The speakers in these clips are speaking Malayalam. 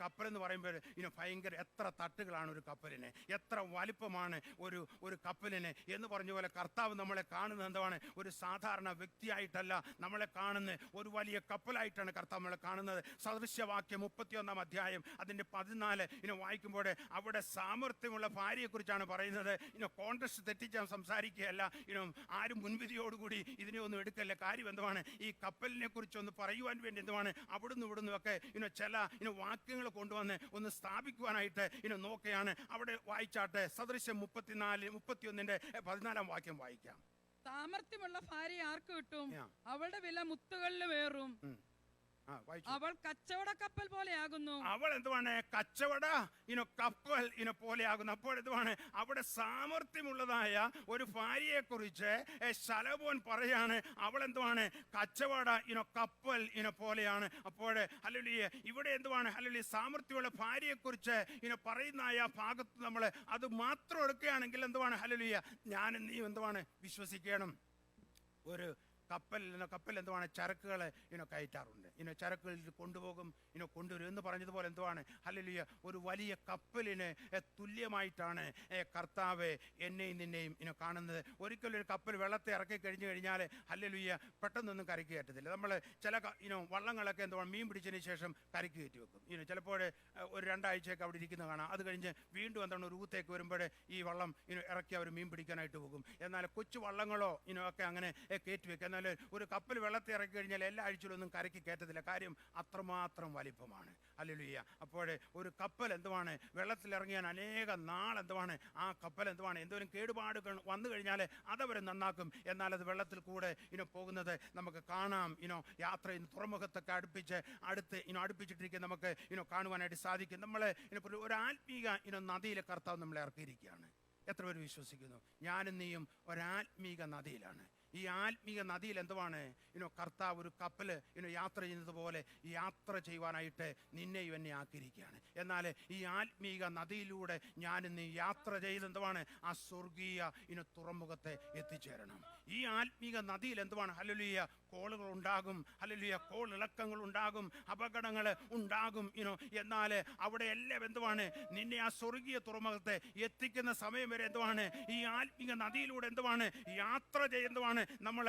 കപ്പൽ എന്ന് പറയുമ്പോൾ ഭയങ്കര എത്ര തട്ടുകളാണ് ഒരു കപ്പലിന്, എത്ര വലിപ്പമാണ് ഒരു കപ്പലിന് എന്ന് പറഞ്ഞ പോലെ കർത്താവ് നമ്മളെ കാണുന്നത് എന്താണ്? ഒരു സാധാരണ വ്യക്തിയായിട്ടല്ല നമ്മളെ കാണുന്നത്, ഒരു വലിയ കപ്പലായിട്ടാണ് കർത്താവ് നമ്മളെ കാണുന്നത്. സദൃശ്യവാക്യം 31 അധ്യായം അതിൻ്റെ 14 വായിക്കുമ്പോൾ അവിടെ സാമർത്ഥ്യമുള്ള ഭാര്യയെക്കുറിച്ചാണ് പറയുന്നത്. കോൺടെക്സ്റ്റ് തെറ്റിച്ച് സംസാരിക്കുകയല്ല, ആരും മുൻവിധിയോടുകൂടി ഇതിനെ ഒന്നും എടുക്കല്ല. കാര്യം എന്തുവാണ്? ഈ കപ്പലിനെ കുറിച്ച് ഒന്ന് പറയുവാൻ വേണ്ടി എന്തുവാണ് അവിടുന്ന് ഇവിടുന്ന് ഒക്കെ ചില വാക്യങ്ങൾ കൊണ്ടുവന്ന് ഒന്ന് സ്ഥാപിക്കുവാനായിട്ട് നോക്കുകയാണ്. അവിടെ വായിച്ചാട്ടെ, സദൃശ്യം 31 14 വാക്യം വായിക്കാം. സാമർത്ഥ്യമുള്ള ഭാര്യ ആർക്ക് കിട്ടും? അവളുടെ വില മുത്തുകളിലും. അവൾ കച്ചവട കപ്പൽ പോലെയാകുന്നു. അവൾ എന്തുവാണ്? കച്ചവട കപ്പൽ പോലെയാകുന്നു. അപ്പോൾ എന്തുവാണ്? അവിടെ സാമർത്ഥ്യമുള്ളതായ ഒരു ഭാര്യയെ കുറിച്ച് ശലോമോൻ പറയാണ്, അവൾ എന്തുവാണ്? കച്ചവട കപ്പൽ പോലെയാണ്. അപ്പോൾ ഹല്ലേലൂയ, ഇവിടെ എന്തുവാണ്? ഹല്ലേലൂയ, സാമർത്ഥ്യമുള്ള ഭാര്യയെ കുറിച്ച് പറയുന്ന ആ ഭാഗത്ത് നമ്മൾ അത് മാത്രം എടുക്കുകയാണെങ്കിൽ എന്തുവാണ്? ഹല്ലേലൂയ, ഞാനും നീ എന്തുവാണ് വിശ്വസിക്കണം. ഒരു കപ്പൽ എന്തുവാണ്? ചരക്കുകൾ കയറ്റാറുണ്ട്. ചരക്കുകൾ കൊണ്ടുപോകും, കൊണ്ടുവരും എന്ന് പറഞ്ഞതുപോലെ എന്തുവാണ്? ഹല്ലേലൂയ, ഒരു വലിയ കപ്പലിന് തുല്യമായിട്ടാണ് കർത്താവ് എന്നെയും നിന്നെയും കാണുന്നത്. ഒരിക്കലും ഒരു കപ്പൽ വെള്ളത്തെ ഇറക്കി കഴിഞ്ഞു കഴിഞ്ഞാൽ ഹല്ലേലൂയ പെട്ടെന്നൊന്നും കരയ്ക്ക് കയറ്റത്തില്ല. നമ്മൾ ചില വള്ളങ്ങളൊക്കെ എന്തുവാണ് മീൻ പിടിച്ചതിന് ശേഷം കരയ്ക്ക് കയറ്റി വെക്കും. ചിലപ്പോൾ ഒരു 2 ആഴ്ചയൊക്കെ അവിടെ ഇരിക്കുന്നത് കാണാം. അത് കഴിഞ്ഞ് വീണ്ടും എന്താണ് ഒരു ഊത്തേക്ക് വരുമ്പോൾ ഈ വള്ളം ഇറക്കി അവർ മീൻ പിടിക്കാനായിട്ട് പോകും. എന്നാൽ കൊച്ചു വള്ളങ്ങളോ ഒക്കെ അങ്ങനെ കയറ്റി വെക്കുക. ഒരു കപ്പൽ വെള്ളത്തിൽ ഇറക്കി കഴിഞ്ഞാൽ എല്ലാ ആഴ്ചയിലൊന്നും കരയ്ക്ക് കയറ്റത്തില്ല. കാര്യം അത്രമാത്രം വലിപ്പമാണ്. ഹല്ലേലൂയ. അപ്പോൾ ഒരു കപ്പൽ എന്തുവാണ്? വെള്ളത്തിലിറങ്ങിയാൽ അനേക നാൾ എന്തുവാണ് ആ കപ്പൽ എന്തുവാണ്? എന്തോരം കേടുപാടുകൾ വന്നു കഴിഞ്ഞാൽ അതവർ നന്നാക്കും. എന്നാൽ അത് വെള്ളത്തിൽ കൂടെ പോകുന്നത് നമുക്ക് കാണാം. യാത്ര തുറമുഖത്തൊക്കെ അടുപ്പിച്ചിട്ടിരിക്കുക നമുക്ക് കാണുവാനായിട്ട് സാധിക്കും. നമ്മൾ ഒരു ആത്മീക നദിയിൽ കർത്താവ് നമ്മളെ ഇറക്കിയിരിക്കുകയാണ്. എത്ര പേര് വിശ്വസിക്കുന്നു? ഞാനും നീയും ഒരാത്മീക നദിയിലാണ്. ഈ ആത്മീക നദിയിൽ എന്തുവാണ്? കർത്താവ് ഒരു കപ്പൽ യാത്ര ചെയ്യുന്നത് പോലെ യാത്ര ചെയ്യുവാനായിട്ട് നിന്നെയും എന്നെ ആക്കിയിരിക്കുകയാണ്. എന്നാൽ ഈ ആത്മീക നദിയിലൂടെ ഞാനും നീ യാത്ര ചെയ്ത് എന്തുവാണ്? ആ സ്വർഗീയ തുറമുഖത്തെ എത്തിച്ചേരണം. ഈ ആത്മീക നദിയിൽ എന്തുവാണ്? ഹല്ലേലൂയ, കോളുകൾ ഉണ്ടാകും. ഹല്ലേലൂയ, കോളിളക്കങ്ങൾ ഉണ്ടാകും, അപകടങ്ങൾ ഉണ്ടാകും. എന്നാൽ അവിടെ എല്ലാം എന്തുവാണ്? നിന്നെ ആ സ്വർഗീയ തുറമുഖത്തെ എത്തിക്കുന്ന സമയം വരെ എന്തുവാണ്? ഈ ആത്മീക നദിയിലൂടെ എന്തുവാണ്? യാത്ര ചെയ്യുന്നതാണ്. നമ്മൾ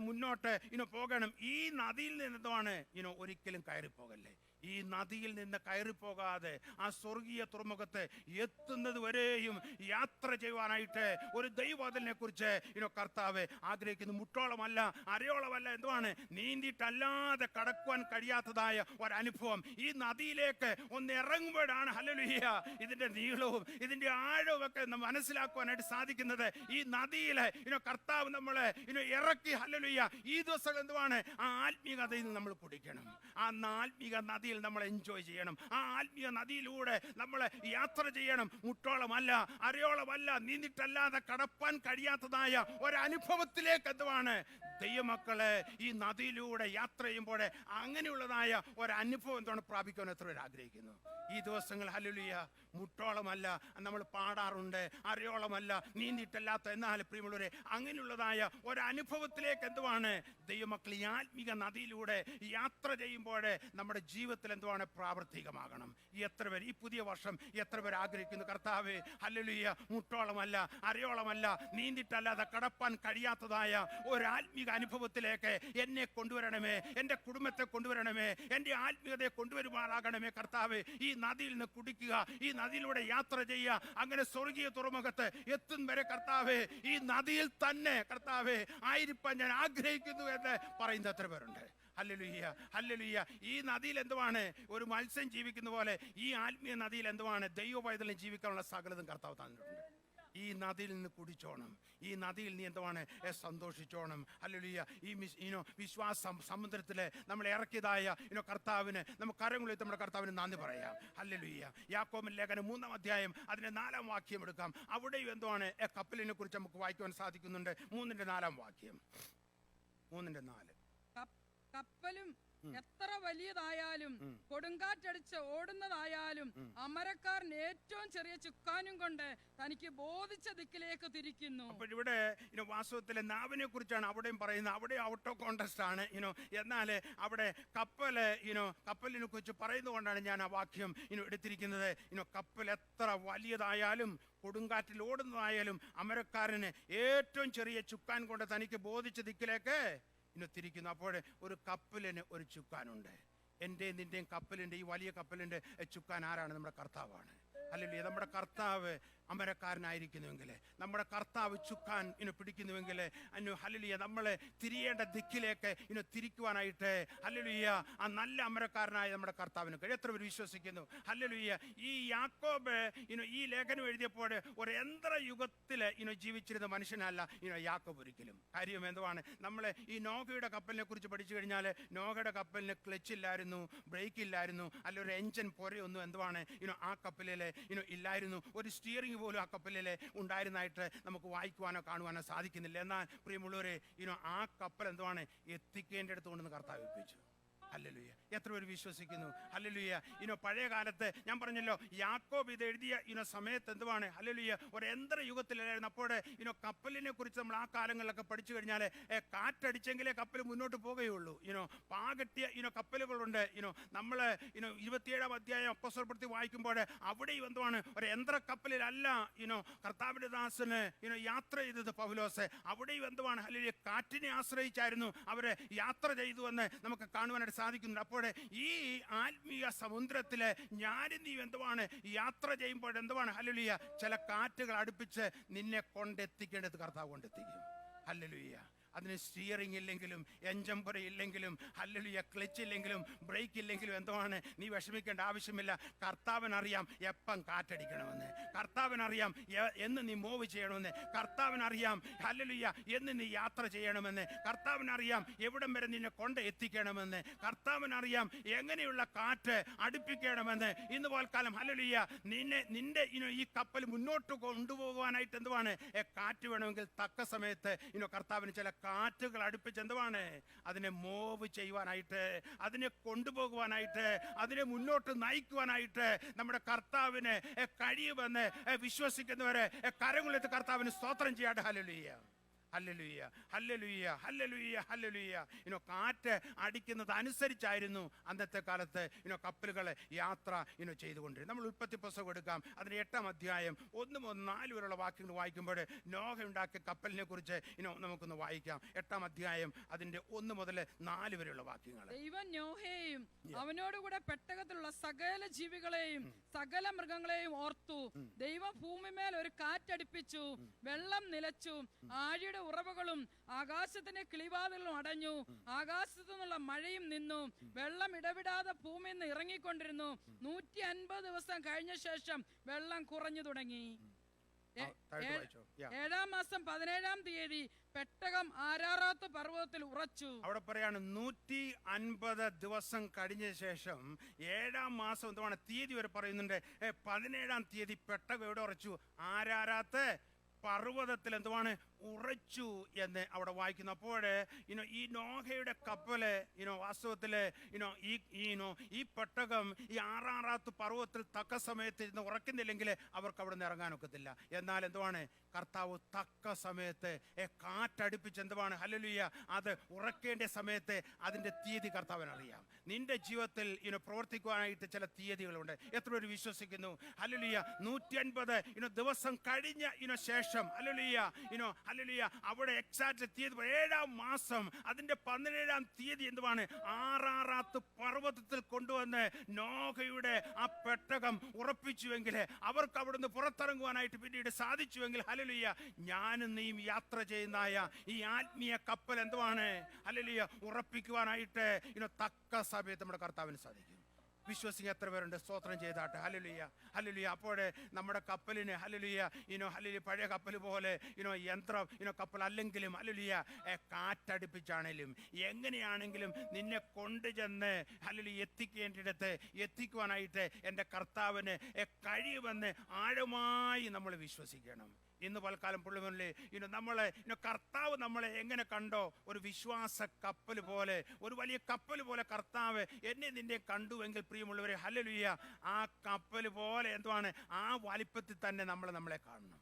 മുന്നോട്ട് പോകണം. ഈ നദിയിൽ നിന്ന് എന്തുവാണ്? ഒരിക്കലും കയറിപ്പോകല്ലേ. ഈ നദിയിൽ നിന്ന് കയറിപ്പോകാതെ ആ സ്വർഗീയ തുറമുഖത്തെ എത്തുന്നത് വരെയും യാത്ര ചെയ്യുവാനായിട്ട് ഒരു ദൈവവചനത്തെ കുറിച്ച് കർത്താവ് ആഗ്രഹിക്കുന്നു. മുട്ടോളമല്ല, അരയോളമല്ല, എന്തുവാണ്? നീന്തിയിട്ടല്ലാതെ കടക്കുവാൻ കഴിയാത്തതായ ഒരനുഭവം. ഈ നദിയിലേക്ക് ഒന്ന് ഇറങ്ങുമ്പോഴാണ് ഹല്ലേലൂയ ഇതിന്റെ നീളവും ഇതിന്റെ ആഴവും ഒക്കെ മനസ്സിലാക്കുവാനായിട്ട് സാധിക്കുന്നത്. ഈ നദിയിലെ കർത്താവ് നമ്മളെ ഇറക്കി ഹല്ലേലൂയ ഈ ദിവസം എന്തുവാണ്? ആ ആത്മീയതയിൽ നമ്മൾ കുടിക്കണം. ആ ആത്മീക നദിയിൽ നമ്മൾ എൻജോയ് ചെയ്യണം. ആ ആത്മീയ നദിയിലൂടെ നമ്മൾ യാത്ര ചെയ്യണം. മുട്ടോളമല്ല, അരയോളമല്ല, നീന്തിട്ടല്ലാതെ കടപ്പാൻ കഴിയാത്തതായ ഒരനുഭവത്തിലേക്ക് എന്തുവാണ്? ദൈവമക്കളെ ഈ നദിയിലൂടെ യാത്ര ചെയ്യുമ്പോൾ അങ്ങനെയുള്ളതായ ഒരനുഭവം എന്താണ് പ്രാപിക്കാൻ എത്ര പേർ ആഗ്രഹിക്കുന്നു? ഈ ദിവസങ്ങൾ ഹല്ലേലൂയ, മുട്ടോളമല്ല നമ്മൾ പാടാറുണ്ട്, അരയോളമല്ല, നീന്തിയിട്ടല്ലാത്ത, എന്നാൽ പ്രിയമുള്ളവരെ അങ്ങനെയുള്ളതായ ഒരനുഭവത്തിലേക്ക് എന്തുവാണ് ദൈവമക്കൾ ഈ ആത്മീക നദിയിലൂടെ യാത്ര ചെയ്യുമ്പോൾ നമ്മുടെ ജീവിതത്തിൽ എന്തുവാണ് പ്രാവർത്തികമാകണം. എത്ര പേർ ഈ പുതിയ വർഷം എത്ര പേർ ആഗ്രഹിക്കുന്നു? കർത്താവേ ഹല്ലേലൂയ, മുട്ടോളമല്ല, അരയോളമല്ല, നീന്തിയിട്ടല്ലാതെ കടപ്പാൻ കഴിയാത്തതായ ഒരു ആത്മീക അനുഭവത്തിലേക്ക് എന്നെ കൊണ്ടുവരണമേ, എൻ്റെ കുടുംബത്തെ കൊണ്ടുവരണമേ, എൻ്റെ ആത്മീയതയെ കൊണ്ടുവരുമാറാകണമേ. കർത്താവേ ഈ നദിയിൽ നിന്ന് കുടിക്കുക, ഈ നദിയിലൂടെ യാത്ര ചെയ്യുക, അങ്ങനെ സ്വർഗീയ തുറമുഖത്ത് എത്തും വരെ കർത്താവേ ഈ നദിയിൽ തന്നെ കർത്താവേ ആയിരിക്കാൻ ഞാൻ ആഗ്രഹിക്കുന്നു എന്ന് പറയുന്ന എത്ര പേരുണ്ട്? Hallelujah, hallelujah. ഈ നദിയിൽ എന്തുവാണ്? ഒരു മത്സ്യം ജീവിക്കുന്ന പോലെ ഈ ആത്മീയ നദിയിൽ എന്തുവാണ്? ദൈവ പൈതലിനെ ജീവിക്കാനുള്ള സകലതും കർത്താവ് തന്നിട്ടുണ്ട്. ഈ നദിയിൽ നിന്ന് കുടിച്ചോണം. ഈ നദിയിൽ നീ എന്തുവാണ്? സന്തോഷിച്ചോണം. ഹല്ലേലൂയ. ഈ വിശ്വാസ സമുദ്രത്തില് നമ്മൾ ഇറക്കിയതായ കർത്താവിന് നമുക്ക് കരങ്ങളിൽ നമ്മുടെ കർത്താവിന് നന്ദി പറയാം. ഹല്ലേലൂയ. യാക്കോബിന്റെ ലേഖനം 3-ാം അധ്യായം അതിന്റെ 4-ാം വാക്യം എടുക്കാം. അവിടെയും എന്തുവാണ്? കപ്പലിനെ കുറിച്ച് നമുക്ക് വായിക്കുവാൻ സാധിക്കുന്നുണ്ട്. 3-ന്റെ 4-ാം വാക്യം. 3-ന്റെ 4. കപ്പലും എത്ര വലിയതായാലും കൊടുങ്കാറ്റടിച്ച് ഓടുന്നതായാലും അമരക്കാരൻ ഏറ്റവും ചെറിയ ചുക്കാനും കൊണ്ട് തനിക്ക് ബോധിച്ച ദിക്കിലേക്ക് തിരിക്കുന്നു. അപ്പോഴിവിടെ വാസ്തവത്തിലെ നാവിനെ കുറിച്ചാണ് അവിടെയും പറയുന്നത്. അവിടെ ഔട്ട് ഓഫ് കോണ്ടസ്റ്റ് ആണ് എന്നാൽ അവിടെ കപ്പലിനെ കുറിച്ച് പറയുന്നതുകൊണ്ടാണ് ഞാൻ ആ വാക്യം എടുത്തിരിക്കുന്നത്. കപ്പൽ എത്ര വലിയതായാലും കൊടുങ്കാറ്റിൽ ഓടുന്നതായാലും അമരക്കാരന് ഏറ്റവും ചെറിയ ചുക്കാൻ കൊണ്ട് തനിക്ക് ബോധിച്ച ദിക്കിലേക്ക് തിരിക്കുന്നു. അപ്പോൾ ഒരു കപ്പലിന് ഒരു ചുക്കാനുണ്ട്. എൻ്റെയും നിൻ്റെയും കപ്പലിൻ്റെ, ഈ വലിയ കപ്പലിൻ്റെ ചുക്കാൻ ആരാണ്? നമ്മുടെ കർത്താവാണ്. അല്ലെങ്കിൽ നമ്മുടെ കർത്താവ് അമരക്കാരനായിരിക്കുന്നുവെങ്കിൽ, നമ്മുടെ കർത്താവ് ചുക്കാൻ പിടിക്കുന്നുവെങ്കിൽ, ഹല്ലേലൂയ, നമ്മളെ തിരിയേണ്ട ദിക്കിലേക്ക് തിരിക്കുവാനായിട്ട് ഹല്ലേലൂയ ആ നല്ല അമരക്കാരനായ നമ്മുടെ കർത്താവിന് കഴിയും. എത്ര പേര് വിശ്വസിക്കുന്നു? ഹല്ലേലൂയ. ഈ യാക്കോബ് ഈ ലേഖനം എഴുതിയപ്പോൾ ഒരു യന്ത്രയുഗത്തിൽ ജീവിച്ചിരുന്ന മനുഷ്യനല്ല യാക്കോബ് ഒരിക്കലും. കാര്യം എന്തുവാണ്? നമ്മൾ ഈ നോഹയുടെ കപ്പലിനെ കുറിച്ച് പഠിച്ചു കഴിഞ്ഞാൽ നോഹയുടെ കപ്പലിന് ക്ലച്ച് ഇല്ലായിരുന്നു, ബ്രേക്ക് ഇല്ലായിരുന്നു, അല്ല ഒരു എഞ്ചിൻ പൊരയൊന്നും എന്തുവാണ് ആ കപ്പലിൽ ഇല്ലായിരുന്നു. ഒരു സ്റ്റിയറിംഗ് പോലും ആ കപ്പലിൽ ഉണ്ടായിരുന്നായിട്ട് നമുക്ക് വായിക്കുവാനോ കാണുവാനോ സാധിക്കുന്നില്ല. എന്നാൽ പ്രിയമുള്ളവരെ ആ കപ്പൽ എന്തുവാണ് എത്തിക്കേണ്ടടുത്ത് കൊണ്ടുവന്ന് കർത്താവ് ഏൽപ്പിച്ചു. ഹല്ലേലൂയ. എത്ര പേര് വിശ്വസിക്കുന്നു? ഹല്ലേലൂയ. പഴയ കാലത്ത് ഞാൻ പറഞ്ഞല്ലോ, യാക്കോബ് ഇത് എഴുതിയ സമയത്ത് എന്തുവാണ്? ഹല്ലേലൂയ, ഒരു യന്ത്രയുഗത്തിലായിരുന്നു. അപ്പോൾ കപ്പലിനെ കുറിച്ച് നമ്മൾ ആ കാലങ്ങളിലൊക്കെ പഠിച്ചു കഴിഞ്ഞാൽ കാറ്റടിച്ചെങ്കിലേ കപ്പൽ മുന്നോട്ട് പോകുകയുള്ളൂ. പാകെട്ടിയ കപ്പലുകളുണ്ട്. നമ്മൾ 27-ാം അധ്യായം അപ്പോസ്തലപ്രവൃത്തി വായിക്കുമ്പോൾ അവിടെയും എന്തുവാണ് ഒരു യന്ത്ര കപ്പലിലല്ല കർത്താവിന്റെ ദാസന് യാത്ര ചെയ്തത് പൗലോസ്. അവിടെയും എന്തുവാണ്? ഹല്ലേലൂയ, കാറ്റിനെ ആശ്രയിച്ചായിരുന്നു അവര് യാത്ര ചെയ്തു എന്ന് നമുക്ക് കാണുവാനായിട്ട് സാധിക്കുന്നുണ്ട്. അപ്പോൾ ഈ ആത്മീയ സമുദ്രത്തിലെ ഞാനും നീ എന്തുവാണ് യാത്ര ചെയ്യുമ്പോൾ എന്തുവാണ്? ഹല്ലേലൂയ, ചില കാറ്റുകൾ അടുപ്പിച്ച് നിന്നെ കൊണ്ടെത്തിക്കേണ്ടത് കർത്താവ് കൊണ്ടെത്തിക്കും. ഹല്ലേലൂയ. അതിന് സ്റ്റിയറിംഗ് ഇല്ലെങ്കിലും എഞ്ചിൻ പുര ഇല്ലെങ്കിലും ഹല്ലേലൂയ ക്ലച്ച് ഇല്ലെങ്കിലും ബ്രേക്ക് ഇല്ലെങ്കിലും എന്തുവാണ്? നീ വിഷമിക്കേണ്ട ആവശ്യമില്ല. കർത്താവിനറിയാം എപ്പം കാറ്റടിക്കണമെന്ന്, കർത്താവിനറിയാം എന്ന് നീ മൂവ് ചെയ്യണമെന്ന്, കർത്താവിനറിയാം ഹല്ലേലൂയ എന്ന് നീ യാത്ര ചെയ്യണമെന്ന്, കർത്താവിനറിയാം എവിടം വരെ നിന്നെ കൊണ്ട് എത്തിക്കണമെന്ന്, കർത്താവിനറിയാം എങ്ങനെയുള്ള കാറ്റ് അടുപ്പിക്കണമെന്ന്. ഇന്ന് പോൽക്കാലം ഹല്ലേലൂയ നിന്റെ ഈ കപ്പൽ മുന്നോട്ട് കൊണ്ടുപോകുവാനായിട്ട് എന്തുവാണ് കാറ്റ് വേണമെങ്കിൽ തക്ക സമയത്ത് കർത്താവിന് ചില കാറ്റുകൾ അടുപ്പിച്ച് എന്തുവാണ് അതിനെ മൂവ് ചെയ്യുവാനായിട്ട്, അതിനെ കൊണ്ടുപോകുവാനായിട്ട്, അതിനെ മുന്നോട്ട് നയിക്കുവാനായിട്ട് നമ്മുടെ കർത്താവിന് കഴിയുമെന്ന് വിശ്വസിക്കുന്നവരെ കരങ്ങളെടുത്ത് കർത്താവിന് സ്തോത്രം ചെയ്യാട്ടെ. ഹല്ലേലൂയ, ഹല്ലേലൂയ, ഹല്ലേലൂയ, ഹല്ലേലൂയ, ഹല്ലേലൂയ. കാറ്റ് അടിക്കുന്നത് അനുസരിച്ചായിരുന്നു അന്നത്തെ കാലത്ത് കപ്പലുകൾ യാത്ര ചെയ്തുകൊണ്ടിരുന്നത്. നമ്മൾ ഉൽപ്പത്തി പുസ്തകം എടുക്കാം, അതിന് 8-ാം അധ്യായം 1 മുതൽ 4 വരെയുള്ള വാക്യങ്ങൾ വായിക്കുമ്പോൾ നോഹ ഉണ്ടാക്കിയ കപ്പലിനെ കുറിച്ച് നമുക്കൊന്ന് വായിക്കാം. 8-ാം അധ്യായം അതിന്റെ 1 മുതൽ 4 വരെയുള്ള വാക്യങ്ങൾ. ദൈവം നോഹയെയും അവനോടുകൂടെ പെട്ടകത്തിലുള്ള സകല ജീവികളെയും സകല മൃഗങ്ങളെയും ഓർത്തു. ദൈവം ഭൂമിമേൽ ഒരു കാറ്റടിപ്പിച്ചു, വെള്ളം നിലച്ചു, ആഴിയുടെ ഉറവുകളും ആകാശത്തിന്റെ കിളിവാതിലും അടഞ്ഞു, ആകാശത്തു നിന്നുള്ള മഴയും നിന്നു, വെള്ളം ഇടവിടാതെ ഭൂമിയിൽ നിന്ന് ഇറങ്ങിക്കൊണ്ടിരുന്നു. 150 ദിവസം കഴിഞ്ഞ ശേഷം വെള്ളം കുറഞ്ഞു തുടങ്ങി. 7-ാം മാസം 17-ാം തീയതി പെട്ടകം ആരാറാത്ത് പർവ്വതത്തിൽ ഉറച്ചു. അവിടെ പറയാണ് 150 ദിവസം കഴിഞ്ഞ ശേഷം 7-ാം മാസം എന്താണ് തീയതി വരെ പറയുന്നുണ്ട്. 17-ാം തീയതി പെട്ടകം എവിടെ ഉറച്ചു? ആരാറാത്ത് പർവ്വതത്തിൽ എന്തുവാണ് ഉറച്ചു എന്ന് അവിടെ വായിക്കുന്നു. അപ്പോൾ ഈ നോഹയുടെ കപ്പല് വാസ്തവത്തില് ഈ പെട്ടകം ഈ ആറാറാത്ത് പർവ്വതത്തിൽ തക്ക സമയത്ത് ഇരുന്ന് ഉറക്കുന്നില്ലെങ്കിൽ അവർക്ക് അവിടെ നിന്ന് ഇറങ്ങാനൊക്കത്തില്ല. എന്നാൽ എന്തുവാണ് കർത്താവ് തക്ക സമയത്ത് കാറ്റടിപ്പിച്ച് എന്തുവാണ് ഹല്ലേലൂയ അത് ഉറക്കേണ്ട സമയത്ത് അതിന്റെ തീയതി കർത്താവിനറിയാം. നിന്റെ ജീവിതത്തിൽ പ്രവർത്തിക്കുവാനായിട്ട് ചില തീയതികളുണ്ട്. എത്ര പേര് വിശ്വസിക്കുന്നു? ഹല്ലേലൂയ. 150 ദിവസം കഴിഞ്ഞ ശേഷം ഹല്ലേലൂയ ഹല്ലേലൂയ അവിടെ എക്സാക്റ്റ് തീയതി 7-ാം മാസം അതിന്റെ 17-ാം തീയതി എന്തുവാണ് ആറാറാത്ത് പർവ്വതത്തിൽ കൊണ്ടുവന്ന് നോഹയുടെ ആ പെട്ടകം ഉറപ്പിച്ചുവെങ്കിൽ, അവർക്ക് അവിടുന്ന് പുറത്തിറങ്ങുവാനായിട്ട് പിന്നീട് സാധിച്ചുവെങ്കിൽ ഹല്ലേലൂയ ഞാനും നീയും യാത്ര ചെയ്യുന്നതായ ഈ ആത്മീയ കപ്പൽ എന്തുവാണ് ഹല്ലേലൂയ ഉറപ്പിക്കുവാനായിട്ട് തക്ക സമയത്ത് നമ്മുടെ കർത്താവിന് സാധിക്കും. വിശ്വസിക്കുക എത്ര പേരുണ്ട്? സ്തോത്രം ചെയ്താട്ടെ. Hallelujah, hallelujah. അപ്പോൾ നമ്മുടെ കപ്പലിന് ഹല്ലേലൂയ ഹല്ലേലൂയ പഴയ കപ്പൽ പോലെ യന്ത്രം കപ്പൽ അല്ലെങ്കിലും ഹല്ലേലൂയ കാറ്റടിപ്പിച്ചാണെങ്കിലും എങ്ങനെയാണെങ്കിലും നിന്നെ കൊണ്ടുചെന്ന് ഹല്ലേലൂയ എത്തിക്കേണ്ടിടത്ത് എത്തിക്കുവാനായിട്ട് എൻ്റെ കർത്താവിന് കഴിയുമെന്ന് ആഴമായി നമ്മൾ വിശ്വസിക്കണം. ഇന്ന് പൽക്കാലം പുള്ളിമുരളി നമ്മളെ കർത്താവ് നമ്മളെ എങ്ങനെ കണ്ടോ, ഒരു വിശ്വാസ കപ്പൽ പോലെ, ഒരു വലിയ കപ്പൽ പോലെ കർത്താവ് എന്നെ നിന്നെ കണ്ടുവെങ്കിൽ പ്രിയമുള്ളവരെ, ഹല്ലേലൂയ, ആ കപ്പൽ പോലെ എന്തുവാണ്, ആ വലിപ്പത്തിൽ തന്നെ നമ്മളെ കാണണം.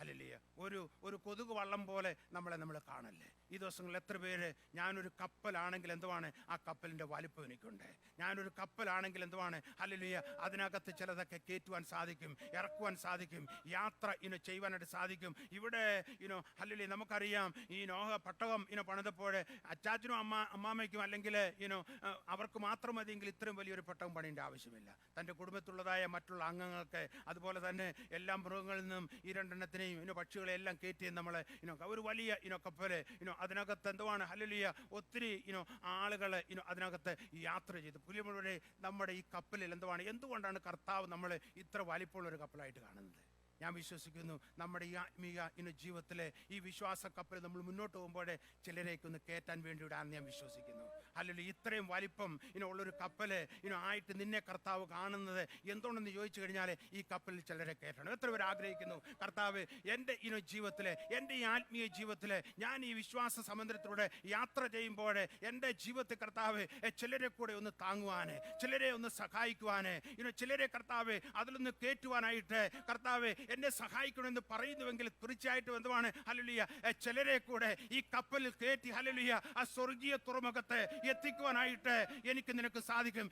ഹല്ലേലൂയ. ഒരു കൊതുക് വള്ളം പോലെ നമ്മളെ കാണല്ലേ. ഈ ദിവസങ്ങളിൽ എത്ര പേര്, ഞാനൊരു കപ്പലാണെങ്കിൽ എന്തുവാണ്, ആ കപ്പലിൻ്റെ വലിപ്പം എനിക്കുണ്ട്. ഞാനൊരു കപ്പലാണെങ്കിൽ എന്തുവാണ്, ഹല്ലേലൂയ, അതിനകത്ത് ചിലതൊക്കെ കയറ്റുവാൻ സാധിക്കും, ഇറക്കുവാൻ സാധിക്കും, യാത്ര ചെയ്യുവാനായിട്ട് സാധിക്കും. ഇവിടെ ഹല്ലേലൂയ, നമുക്കറിയാം ഈ നോഹ പട്ടകം പണിതപ്പോൾ അച്ചാച്ചനും അമ്മാമ്മയ്ക്കും അല്ലെങ്കിൽ അവർക്ക് മാത്രം മതിയെങ്കിൽ ഇത്രയും വലിയൊരു പട്ടകം പണിയേണ്ട ആവശ്യമില്ല. തൻ്റെ കുടുംബത്തിലുള്ളതായ മറ്റുള്ള അംഗങ്ങൾക്ക്, അതുപോലെ തന്നെ എല്ലാ മൃഗങ്ങളിൽ നിന്നും ഈ രണ്ടെണ്ണത്തിനെയും പക്ഷികളെല്ലാം കയറ്റി നമ്മളെ ഒരു വലിയ കപ്പല് അതിനകത്ത് എന്തുവാണ്, ഹല്ലേലൂയ, ഒത്തിരി ആളുകൾ അതിനകത്ത് യാത്ര ചെയ്തു. പുലിമുഴുവനെ നമ്മുടെ ഈ കപ്പലിൽ എന്തുകൊണ്ടാണ് കർത്താവ് നമ്മൾ ഇത്ര വലിപ്പമുള്ള ഒരു കപ്പലായിട്ട് കാണുന്നത്? ഞാൻ വിശ്വസിക്കുന്നു നമ്മുടെ ഈ ആത്മീയ ജീവിതത്തിലെ ഈ വിശ്വാസ കപ്പൽ നമ്മൾ മുന്നോട്ട് പോകുമ്പോൾ ചിലരേക്കൊന്ന് കയറ്റാൻ വേണ്ടിയിടാന്ന് ഞാൻ വിശ്വസിക്കുന്നു. അല്ലെങ്കിൽ ഇത്രയും വലിപ്പം ഉള്ളൊരു കപ്പല് ആയിട്ട് നിന്നെ കർത്താവ് കാണുന്നത് എന്തുകൊണ്ടെന്ന് ചോദിച്ചു കഴിഞ്ഞാൽ ഈ കപ്പലിൽ ചിലരെ കയറ്റണം. എത്ര പേർ ആഗ്രഹിക്കുന്നു, കർത്താവ് എൻ്റെ ജീവിതത്തിലെ, എൻ്റെ ഈ ആത്മീയ ജീവിതത്തിലെ ഞാൻ ഈ വിശ്വാസ സമുദ്രത്തിലൂടെ യാത്ര ചെയ്യുമ്പോൾ എൻ്റെ ജീവിതത്തിൽ കർത്താവ് ചിലരെ കൂടെ ഒന്ന് താങ്ങുവാന്, ചിലരെ ഒന്ന് സഹായിക്കുവാന്, ചിലരെ കർത്താവ് അതിലൊന്ന് കയറ്റുവാനായിട്ട് കർത്താവ് എന്നെ സഹായിക്കണമെന്ന് പറയുന്നുവെങ്കിൽ തീർച്ചയായിട്ടും എന്തുവാണ്, ഹല്ലേലൂയ, ചിലരെ കൂടെ ഈ കപ്പലിൽ കയറ്റി ഹല്ലേലൂയ ആ സ്വർഗീയ തുറമുഖത്തെ എത്തിക്കുവാനായിട്ട് എനിക്ക് നിനക്ക് സാധിക്കും.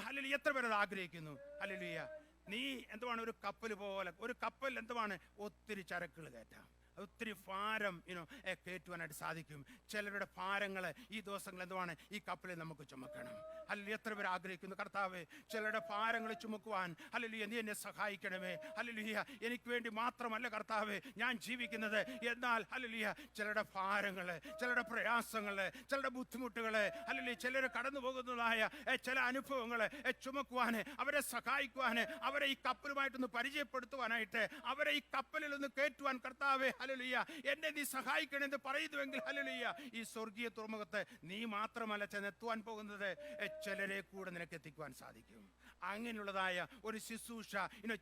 ഹല്ലേലൂയ, എത്ര പേരത് ആഗ്രഹിക്കുന്നു? ഹല്ലേലൂയ, നീ എന്തുവാണ് ഒരു കപ്പൽ പോലെ, ഒരു കപ്പൽ എന്തുവാണ് ഒത്തിരി ചരക്കുകൾ കയറ്റാം, ഒത്തിരി ഭാരം കയറ്റുവാനായിട്ട് സാധിക്കും. ചിലരുടെ ഭാരങ്ങൾ ഈ ദിവസങ്ങൾ എന്തുവാണ് ഈ കപ്പലിൽ നമുക്ക് ചുമക്കണം. അല്ലെങ്കിൽ എത്ര പേർ ആഗ്രഹിക്കുന്നു, കർത്താവ് ചിലരുടെ ഭാരങ്ങൾ ചുമക്കുവാൻ, ഹല്ലേലൂയ, നീ എന്നെ സഹായിക്കണമേ. ഹല്ലേലൂയ, എനിക്ക് വേണ്ടി മാത്രമല്ല കർത്താവ് ഞാൻ ജീവിക്കുന്നത്, എന്നാൽ ഹല്ലേലൂയ ചിലരുടെ ഭാരങ്ങൾ, ചിലരുടെ പ്രയാസങ്ങൾ, ചിലരുടെ ബുദ്ധിമുട്ടുകൾ, ഹല്ലേലൂയ ചിലർ കടന്നു പോകുന്നതായ ചില അനുഭവങ്ങൾ ചുമക്കുവാൻ, അവരെ സഹായിക്കുവാൻ, അവരെ ഈ കപ്പലുമായിട്ടൊന്ന് പരിചയപ്പെടുത്തുവാനായിട്ട്, അവരെ ഈ കപ്പലിൽ ഒന്ന് കയറ്റുവാൻ കർത്താവ് ഹല്ലേലൂയ എന്നെ നീ സഹായിക്കണമെന്ന് പറയുന്നുവെങ്കിൽ ഹല്ലേലൂയ ഈ സ്വർഗീയ തുറമുഖത്ത് നീ മാത്രമല്ല ചെന്നെത്തുവാൻ പോകുന്നത്, ചിലരെ കൂടെ നിനക്ക് എത്തിക്കുവാൻ സാധിക്കും. അങ്ങനെയുള്ളതായ ഒരു ശുശ്രൂഷ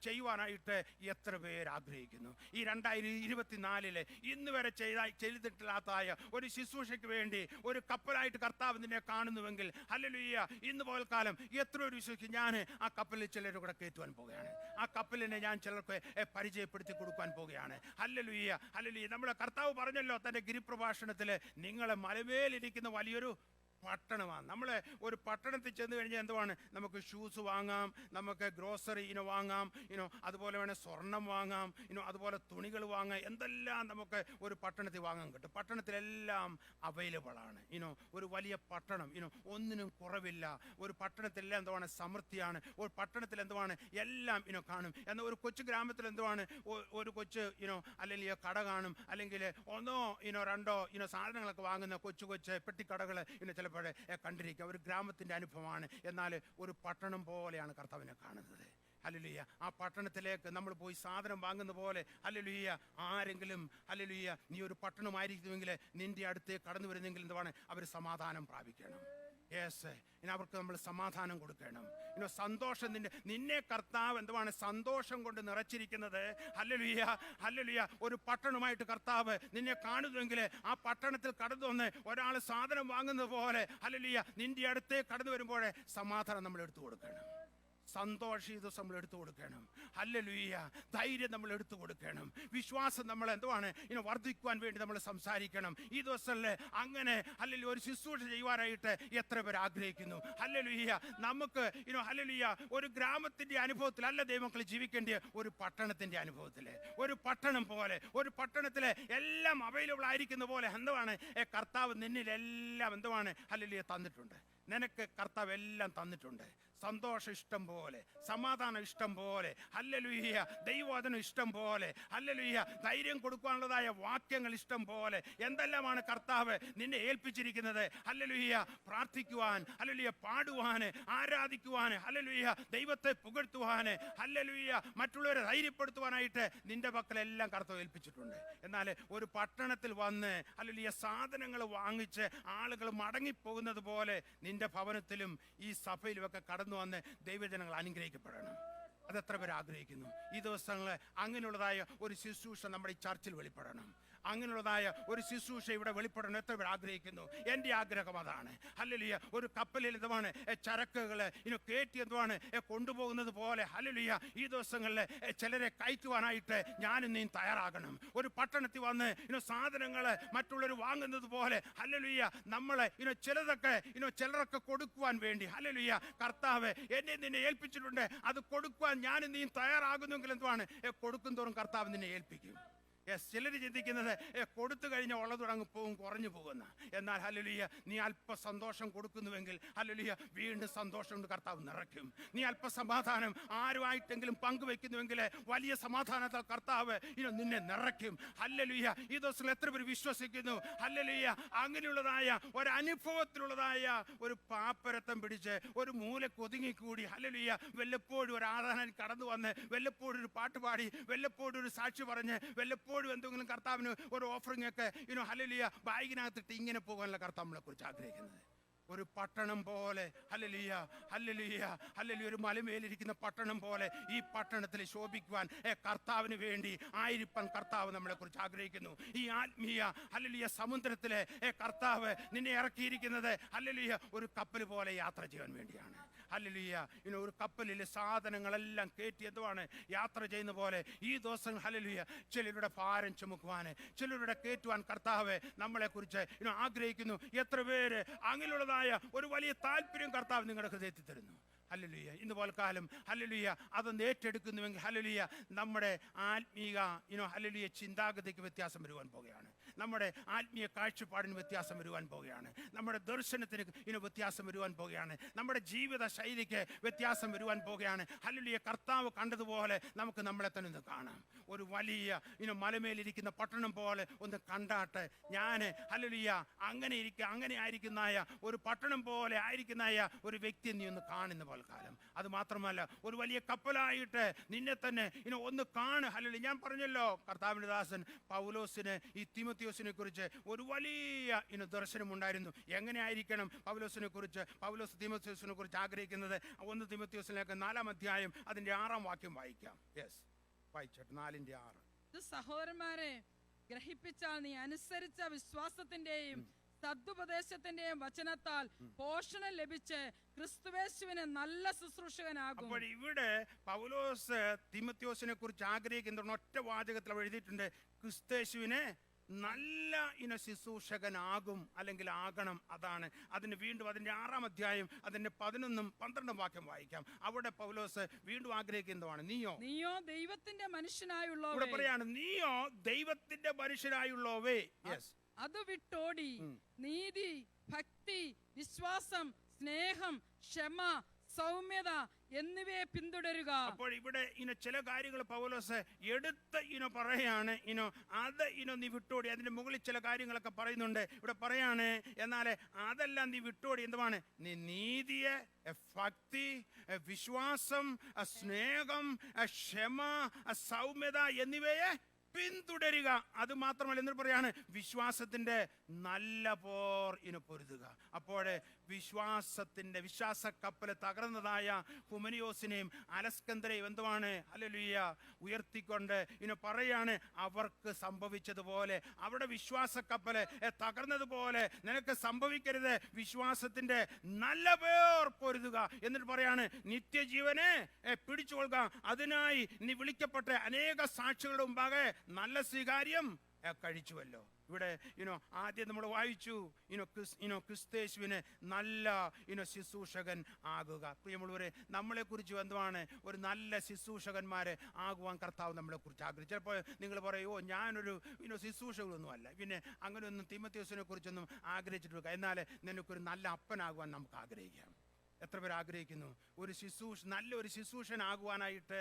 ചെയ്യുവാനായിട്ട് എത്ര പേർ ആഗ്രഹിക്കുന്നു? ഈ 2024 ഇന്ന് വരെ ചെയ്തിട്ടില്ലാത്തതായ ഒരു ശുശ്രൂഷയ്ക്ക് വേണ്ടി ഒരു കപ്പലായിട്ട് കർത്താവ് നിന്നെ കാണുന്നുവെങ്കിൽ ഹല്ലേലൂയ ഇന്ന് പോൽക്കാലം എത്ര ഒരു വിശ്വസിക്കും, ഞാൻ ആ കപ്പലിൽ ചിലരെ കൂടെ കയറ്റുവാൻ പോവുകയാണ്, ആ കപ്പലിനെ ഞാൻ ചിലർക്ക് പരിചയപ്പെടുത്തി കൊടുക്കാൻ പോവുകയാണ്. Hallelujah, hallelujah. നമ്മുടെ കർത്താവ് പറഞ്ഞല്ലോ തൻ്റെ ഗിരിപ്രഭാഷണത്തിൽ, നിങ്ങളെ മലമേലിരിക്കുന്ന വലിയൊരു പട്ടണമാണ്. നമ്മൾ ഒരു പട്ടണത്തിൽ ചെന്ന് കഴിഞ്ഞാൽ എന്തുവാണ്, നമുക്ക് ഷൂസ് വാങ്ങാം, നമുക്ക് ഗ്രോസറി വാങ്ങാം, അതുപോലെ വേണേൽ സ്വർണം വാങ്ങാം, അതുപോലെ തുണികൾ വാങ്ങാം, എന്തെല്ലാം നമുക്ക് ഒരു പട്ടണത്തിൽ വാങ്ങാൻ കിട്ടും. പട്ടണത്തിലെല്ലാം അവൈലബിൾ ആണ്. ഒരു വലിയ പട്ടണം, ഒന്നിനും കുറവില്ല. ഒരു പട്ടണത്തിലെല്ലാം എന്തുവാണ് സമൃദ്ധിയാണ്. ഒരു പട്ടണത്തിൽ എന്തുവാണ് എല്ലാം കാണും. എന്നാൽ ഒരു കൊച്ചു ഗ്രാമത്തിൽ എന്തുവാണ് ഒരു കൊച്ചു അല്ലെങ്കിൽ കട കാണും, അല്ലെങ്കിൽ ഒന്നോ രണ്ടോ സാധനങ്ങളൊക്കെ വാങ്ങുന്ന കൊച്ചു പെട്ടിക്കടകൾ ചിലപ്പോൾ കണ്ടിരിക്കുക. ഒരു ഗ്രാമത്തിന്റെ അനുഭവമാണ്. എന്നാൽ ഒരു പട്ടണം പോലെയാണ് കർത്താവിനെ കാണുന്നത്. ഹല്ലേലൂയ, ആ പട്ടണത്തിലേക്ക് നമ്മൾ പോയി സാധനം വാങ്ങുന്ന പോലെ ഹല്ലേലൂയ ആരെങ്കിലും ഹല്ലേലൂയ നീ ഒരു പട്ടണമായിരിക്കുമെങ്കിൽ നിന്റെ അടുത്തേക്ക് കടന്നു വരുന്നെങ്കിൽ എന്തുവാണ്, അവർ സമാധാനം പ്രാപിക്കണം. യെസ്, ഇനി അവർക്ക് നമ്മൾ സമാധാനം കൊടുക്കണം. സന്തോഷം നിന്നെ കർത്താവ് എന്തുവാണ് സന്തോഷം കൊണ്ട് നിറച്ചിരിക്കുന്നത്. Hallelujah, hallelujah. ഒരു പട്ടണമായിട്ട് കർത്താവ് നിന്നെ കാണുന്നുവെങ്കിൽ ആ പട്ടണത്തിൽ കടന്നു വന്ന് ഒരാൾ സാധനം വാങ്ങുന്നത് പോലെ ഹല്ലേലൂയ നിന്റെ അടുത്തേക്ക് കടന്നു വരുമ്പോൾ സമാധാനം നമ്മൾ എടുത്തു കൊടുക്കണം, സന്തോഷം ഈ ദിവസം നമ്മൾ എടുത്തു കൊടുക്കണം. ഹല്ലേലൂയ, ധൈര്യം നമ്മൾ എടുത്തു കൊടുക്കണം, വിശ്വാസം നമ്മൾ എന്തുവാണ് വർദ്ധിക്കുവാൻ വേണ്ടി നമ്മൾ സംസാരിക്കണം. ഈ ദിവസങ്ങളിൽ അങ്ങനെ ഹല്ലേലൂയ ഒരു ശുശ്രൂഷ ചെയ്യുവാനായിട്ട് എത്ര പേർ ആഗ്രഹിക്കുന്നു? ഹല്ലേലൂയ, നമുക്ക് ഹല്ലേലൂയ ഒരു ഗ്രാമത്തിന്റെ അനുഭവത്തിലല്ല ദൈവമക്കൾ ജീവിക്കേണ്ട, ഒരു പട്ടണത്തിന്റെ അനുഭവത്തിൽ, ഒരു പട്ടണം പോലെ, ഒരു പട്ടണത്തിലെ എല്ലാം അവൈലബിൾ ആയിരിക്കുന്ന പോലെ എന്തുവാണ് കർത്താവ് നിന്നിലെല്ലാം എന്തുവാണ് ഹല്ലേലൂയ തന്നിട്ടുണ്ട്. നിനക്ക് കർത്താവ് എല്ലാം തന്നിട്ടുണ്ട്. സന്തോഷം ഇഷ്ടം പോലെ, സമാധാനം ഇഷ്ടം പോലെ, ഹല്ലേലൂയ ദൈവവചനം ഇഷ്ടം പോലെ, ഹല്ലേലൂയ ധൈര്യം കൊടുക്കാനുള്ളതായ വാക്യങ്ങൾ ഇഷ്ടം പോലെ, എന്തെല്ലാമാണ് കർത്താവ് നിന്നെ ഏൽപ്പിച്ചിരിക്കുന്നത്. ഹല്ലേലൂയ പ്രാർത്ഥിക്കുവാൻ, ഹല്ലേലൂയ പാടുവാൻ, ആരാധിക്കുവാൻ, ഹല്ലേലൂയ ദൈവത്തെ പുകഴ്ത്തുവാൻ, ഹല്ലേലൂയ മറ്റുള്ളവരെ ധൈര്യപ്പെടുത്തുവാനായിട്ട് നിന്റെ പക്കലെല്ലാം കർത്താവ് ഏൽപ്പിച്ചിട്ടുണ്ട്. എന്നാൽ ഒരു പട്ടണത്തിൽ വന്ന് ഹല്ലേലൂയ സാധനങ്ങൾ വാങ്ങിച്ച് ആളുകൾ മടങ്ങിപ്പോകുന്നത് പോലെ നിന്റെ ഭവനത്തിലും ഈ സഭയിലുമൊക്കെ കടന്നു വന്ന് ദൈവജനങ്ങൾ അനുഗ്രഹിക്കപ്പെടണം. അതെത്ര പേര് ആഗ്രഹിക്കുന്നു? ഈ ദിവസങ്ങളിൽ അങ്ങനെയുള്ളതായ ഒരു ശുശ്രൂഷ നമ്മുടെ ഈ ചർച്ചിൽ വെളിപ്പെടണം. അങ്ങനെയുള്ളതായ ഒരു ശുശ്രൂഷ ഇവിടെ വെളിപ്പെടണം. എത്ര പേർ ആഗ്രഹിക്കുന്നു? എൻ്റെ ആഗ്രഹം അതാണ്. ഹല്ലേലൂയ. ഒരു കപ്പലിൽ എന്തുവാണ് ചരക്കുകൾ കയറ്റി എന്തുവാണ് കൊണ്ടുപോകുന്നത് പോലെ ഹല്ലേലൂയ ഈ ദിവസങ്ങളിൽ ചിലരെ കയറ്റുവാനായിട്ട് ഞാനും നീ തയ്യാറാകണം. ഒരു പട്ടണത്തിൽ വന്ന് സാധനങ്ങൾ മറ്റുള്ളവർ വാങ്ങുന്നത് പോലെ ഹല്ലേലൂയ നമ്മളെ ചിലരൊക്കെ കൊടുക്കുവാൻ വേണ്ടി ഹല്ലേലൂയ കർത്താവ് എന്നെ നിന്നെ ഏൽപ്പിച്ചിട്ടുണ്ട്. അത് കൊടുക്കുവാൻ ഞാനും നീ തയ്യാറാകുന്നെങ്കിൽ എന്തുവാണ് കൊടുക്കും തോറും കർത്താവ് നിന്നെ ഏൽപ്പിക്കും. ചിലർ ചിന്തിക്കുന്നത് കൊടുത്തു കഴിഞ്ഞാൽ ഉള്ളത് അങ്ങ് പോകും, കുറഞ്ഞു പോകുന്ന. എന്നാൽ ഹല്ലേലൂയ നീ അല്പ സന്തോഷം കൊടുക്കുന്നുവെങ്കിൽ ഹല്ലേലൂയ വീണ്ടും സന്തോഷം കൊണ്ട് കർത്താവ് നിറയ്ക്കും. നീ അല്പ സമാധാനം ആരുമായിട്ടെങ്കിലും പങ്കുവെക്കുന്നുവെങ്കിൽ വലിയ സമാധാനത്താൽ കർത്താവ് നിന്നെ നിറയ്ക്കും. ഹല്ലേലൂയ. ഈ ദിവസം എത്ര പേര് വിശ്വസിക്കുന്നു? ഹല്ലേലൂയ. അങ്ങനെയുള്ളതായ ഒരു അനുഭവത്തിലുള്ളതായ ഒരു പാപ്പരത്തം പിടിച്ച് ഒരു മൂലക്ക് ഒതുങ്ങിക്കൂടി ഹല്ലേലൂയ വല്ലപ്പോഴും ഒരു ആരാധന കടന്നു വന്ന് വല്ലപ്പോഴും ഒരു പാട്ട് പാടി വല്ലപ്പോഴും ഒരു സാക്ഷി പറഞ്ഞ് വല്ലപ്പോഴും എന്തെങ്കിലും കർത്താവിന് ഒരു ഓഫറിംഗ് ഒക്കെ ഹല്ലേലൂയ ബാഗിനകത്തിട്ട് ഇങ്ങനെ പോകാനുള്ള കർത്താവ് നമ്മളെ കുറിച്ച് ആഗ്രഹിക്കുന്നത്. ഒരു പട്ടണം പോലെ ഹല്ലേലൂയ ഹല്ലേലൂയ ഹല്ലേലൂയ ഒരു മലമേലിരിക്കുന്ന പട്ടണം പോലെ ഈ പട്ടണത്തിൽ ശോഭിക്കുവാൻ കർത്താവിന് വേണ്ടി ആയിരിക്കാൻ കർത്താവ് നമ്മളെ കുറിച്ച് ആഗ്രഹിക്കുന്നു. ഈ ആത്മീയ ഹല്ലേലൂയ സമുദ്രത്തിലെ കർത്താവ് നിന്നെ ഇറക്കിയിരിക്കുന്നത് ഹല്ലേലൂയ ഒരു കപ്പൽ പോലെ യാത്ര ചെയ്യാൻ വേണ്ടിയാണ്. ഹല്ലേലൂയ. ഒരു കപ്പലിൽ സാധനങ്ങളെല്ലാം കയറ്റി എന്തുവാണ് യാത്ര ചെയ്യുന്ന പോലെ ഈ ദിവസം ഹല്ലേലൂയ ചിലരുടെ ഭാരം ചുമക്കുവാൻ ചിലരുടെ കയറ്റുവാൻ കർത്താവ് നമ്മളെ കുറിച്ച് ആഗ്രഹിക്കുന്നു. എത്ര പേര് അങ്ങനെയുള്ളതായ ഒരു വലിയ താല്പര്യം കർത്താവ് നിങ്ങളുടെ ഹൃദയത്തിൽ തരുന്നു? ഹല്ലേലൂയ. ഇന്ന് പോൽക്കാലം ഹല്ലേലൂയ അതൊന്ന് ഏറ്റെടുക്കുന്നുവെങ്കിൽ ഹല്ലേലൂയ നമ്മുടെ ആത്മീക ഹല്ലേലൂയ ചിന്താഗതിക്ക് വ്യത്യാസം വരുവാൻ പോകുകയാണ്. നമ്മുടെ ആത്മീയ കാഴ്ചപ്പാടിന് വ്യത്യാസം വരുവാൻ പോവുകയാണ്. നമ്മുടെ ദർശനത്തിന് വ്യത്യാസം വരുവാൻ പോവുകയാണ്. നമ്മുടെ ജീവിത ശൈലിക്ക് വ്യത്യാസം വരുവാൻ പോവുകയാണ്. ഹല്ലേലൂയ. കർത്താവ് കണ്ടതുപോലെ നമുക്ക് നമ്മളെ തന്നെ ഒന്ന് കാണാം. ഒരു വലിയ മലമേലിരിക്കുന്ന പട്ടണം പോലെ ഒന്ന് കണ്ടാട്ട് ഞാൻ ഹല്ലേലൂയ അങ്ങനെ ആയിരിക്കുന്നതായ ഒരു പട്ടണം പോലെ ആയിരിക്കുന്നതായ ഒരു വ്യക്തി നീ ഒന്ന് കാണുന്ന പോലെ കാലം. അത് മാത്രമല്ല ഒരു വലിയ കപ്പലായിട്ട് നിന്നെ തന്നെ ഒന്ന് കാണുക. ഹല്ലേലൂയ. ഞാൻ പറഞ്ഞല്ലോ കർത്താവിന്റെ ദാസൻ പൗലോസിന് ഈ തിമോത്തിയോസിനെ കുറിച്ച് ഒരു വലിയ ദർശനം ഉണ്ടായിരുന്നു. എങ്ങനെയായിരിക്കണം പൗലോസ് തിമോത്തിയോസിനെ കുറിച്ച് ആഗ്രഹിക്കുന്നത്? 1 തിമോത്തിയോസിലേക്ക് 4-ാം അധ്യായം അതിന്റെ 6-ാം വാക്യം വായിക്കാം. യെസ്, വായിച്ചോട്ടെ. 4:6. സഹോദരന്മാരെ, ഗ്രഹിപ്പിച്ചാൽ നീ അനുസരിച്ച വിശ്വാസത്തിന്റെയും സദുപദേശത്തിന്റെയും വചനത്താൽ പോഷണം ലഭിച്ച് ക്രിസ്തുയേശുവിന് നല്ല ശുശ്രൂഷകനാകും. അപ്പോൾ ഇവിടെ പൗലോസ് തിമോത്തിയോസിനെ കുറിച്ച് ആഗ്രഹിക്കുന്ന ഒറ്റ വാചകത്തിൽ എഴുതിയിട്ടുണ്ട്, ക്രിസ്തുയേശുവിനെ നല്ല ശുശ്രൂഷകനാകും അല്ലെങ്കിൽ ആകണം. അതാണ് അതിന് വീണ്ടും അതിന്റെ 6-ാം അധ്യായം അതിന്റെ 11-ഉം 12-ഉം വാക്യം വായിക്കാം. അവിടെ പൗലോസ് വീണ്ടും ആഗ്രഹിക്കുന്നതാണ്, നീയോ ദൈവത്തിന്റെ മനുഷ്യനായുള്ളവേ. ഇവിടെ പറയാണ് നീയോ ദൈവത്തിന്റെ മനുഷ്യനായുള്ളവേ. യെസ്. അത് വിട്ടോടി നീതി, ഭക്തി, വിശ്വാസം, സ്നേഹം, ക്ഷമ, സൗമ്യത എന്നിവയെ പിന്തുടരുക. അപ്പോൾ ഇവിടെ ചില കാര്യങ്ങൾ പൗലോസ് എടുത്ത് പറയാണ്, അത് നീ വിട്ടോടി. അതിന്റെ മുകളിൽ ചില കാര്യങ്ങളൊക്കെ പറയുന്നുണ്ട്. ഇവിടെ പറയാണ് എന്നാൽ അതെല്ലാം നീ വിട്ടോടി. എന്തുവാണ്? നീ നീതിയെ, ഭക്തി, വിശ്വാസം, സ്നേഹം, ക്ഷമ, സൗമ്യത എന്നിവയെ പിന്തുടരുക. അത് മാത്രമല്ല എന്ന് പറയാണ് വിശ്വാസത്തിന്റെ നല്ല പോർ പൊരുതുക. അപ്പോൾ വിശ്വാസ കപ്പല് തകർന്നതായ ഹുമനിയോസിനെയും അലസ്കന്ദരെയും എന്തുവാണ് ഹല്ലേലൂയ ഉയർത്തിക്കൊണ്ട് പറയാണ് അവർക്ക് സംഭവിച്ചതുപോലെ അവിടെ വിശ്വാസ കപ്പല് തകർന്നതുപോലെ നിനക്ക് സംഭവിക്കരുത്. വിശ്വാസത്തിന്റെ നല്ല പേർ പൊരുതുക. എന്നിട്ട് പറയാണ് നിത്യജീവനെ പിടിച്ചുകൊള്ളുക. അതിനായി നീ വിളിക്കപ്പെട്ട അനേക സാക്ഷികളുടെ മുമ്പാകെ നല്ല സ്വീകാര്യം കഴിച്ചുവല്ലോ. ഇവിടെ ആദ്യം നമ്മൾ വായിച്ചു ക്രിസ്തേശുവിന് നല്ല ശുശ്രൂഷകൻ ആകുക. പ്രിയമുള്ളവരെ, നമ്മളെ കുറിച്ച് എന്തുവാണ് ഒരു നല്ല ശുശ്രൂഷകന്മാരെ ആകുവാൻ കർത്താവ് നമ്മളെ കുറിച്ച് ആഗ്രഹിച്ചു. ചിലപ്പോൾ നിങ്ങൾ പറയോ ഞാനൊരു ശുശ്രൂഷകളൊന്നും അല്ല, പിന്നെ അങ്ങനെയൊന്നും തിമോത്തിയോസിനെ കുറിച്ചൊന്നും ആഗ്രഹിച്ചിട്ട്. എന്നാൽ നിനക്കൊരു നല്ല അപ്പനാകുവാൻ നമുക്ക് ആഗ്രഹിക്കാം. എത്ര പേർ ആഗ്രഹിക്കുന്നു നല്ലൊരു ശുശ്രൂഷനാകുവാനായിട്ട്?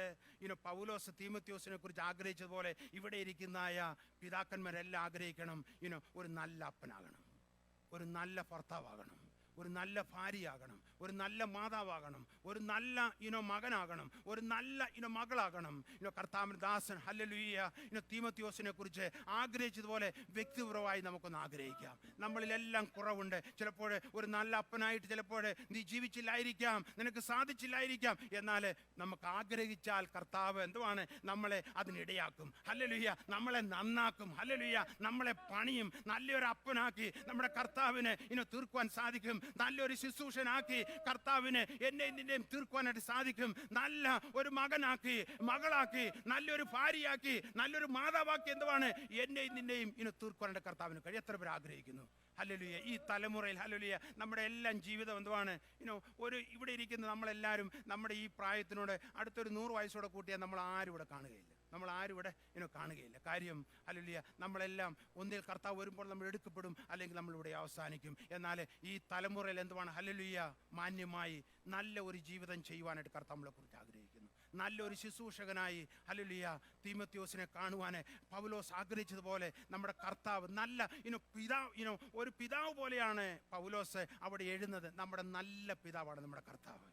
പൗലോസ് തിമോത്തിയോസിനെ കുറിച്ച് ആഗ്രഹിച്ചതുപോലെ ഇവിടെ ഇരിക്കുന്നതായ പിതാക്കന്മാരെല്ലാം ആഗ്രഹിക്കണം ഒരു നല്ല അപ്പനാകണം, ഒരു നല്ല ഭർത്താവാകണം, ഒരു നല്ല ഭാര്യയാകണം, ഒരു നല്ല മാതാവാകണം, ഒരു നല്ല മകനാകണം, ഒരു നല്ല മകളാകണം. കർത്താവിന്റെ ദാസൻ ഹല്ലേലൂയ തീമോത്തിയോസിനെ കുറിച്ച് ആഗ്രഹിച്ചതുപോലെ വ്യക്തിപരമായി നമുക്കൊന്ന് ആഗ്രഹിക്കാം. നമ്മളിലെല്ലാം കുറവുണ്ട്. ചിലപ്പോൾ ഒരു നല്ല അപ്പനായിട്ട് ചിലപ്പോൾ നീ ജീവിച്ചില്ലായിരിക്കാം, നിനക്ക് സാധിച്ചില്ലായിരിക്കാം. എന്നാൽ നമുക്ക് ആഗ്രഹിച്ചാൽ കർത്താവ് എന്തുവാണ് നമ്മളെ അതിനിടയാക്കും. ഹല്ലേലൂയ നമ്മളെ നന്നാക്കും. ഹല്ലേലൂയ നമ്മളെ പണിയും. നല്ലൊരു അപ്പനാക്കി നമ്മുടെ കർത്താവിനെ തീർക്കുവാൻ സാധിക്കും. നല്ലൊരു ശുശ്രൂഷനാക്കി കർത്താവിനെ എന്നെ നിന്നെയും തീർക്കുവാനായിട്ട് സാധിക്കും. നല്ല ഒരു മകനാക്കി, മകളാക്കി, നല്ലൊരു ഭാര്യയാക്കി, നല്ലൊരു മാതാവാക്കി എന്തുവാണ് എന്നെയും നിന്നെയും തീർക്കുവാനായിട്ട് കർത്താവിന് കഴിയും. എത്ര പേർ ആഗ്രഹിക്കുന്നു? ഹല്ലേലൂയ ഈ തലമുറയിൽ ഹല്ലേലൂയ നമ്മുടെ എല്ലാം ജീവിതം എന്തുവാണ് ഒരു ഇവിടെ ഇരിക്കുന്ന നമ്മളെല്ലാവരും നമ്മുടെ ഈ പ്രായത്തിനോട് അടുത്തൊരു 100 വയസ്സോടെ കൂട്ടിയാൽ നമ്മൾ ആരും ഇവിടെ കാണുകയില്ല. നമ്മൾ ആരും ഇവിടെ കാണുകയില്ല. കാര്യം ഹല്ലേലൂയ നമ്മളെല്ലാം ഒന്നിൽ കർത്താവ് വരുമ്പോൾ നമ്മൾ എടുക്കപ്പെടും, അല്ലെങ്കിൽ നമ്മളിവിടെ അവസാനിക്കും. എന്നാൽ ഈ തലമുറയിൽ എന്തുവാണ് ഹല്ലേലൂയ മാന്യമായി നല്ല ഒരു ജീവിതം ചെയ്യുവാനായിട്ട് കർത്താവ് നമ്മളെ കുറിച്ച് ആഗ്രഹിക്കുന്നു. നല്ലൊരു ശുശ്രൂഷകനായി ഹല്ലേലൂയ തീമോത്തിയോസിനെ കാണുവാൻ പൗലോസ് ആഗ്രഹിച്ചതുപോലെ നമ്മുടെ കർത്താവ് നല്ല പിതാവ് ഒരു പിതാവ് പോലെയാണ് പൗലോസ് അവിടെ എഴുതുന്നത്. നമ്മുടെ നല്ല പിതാവാണ് നമ്മുടെ കർത്താവ്.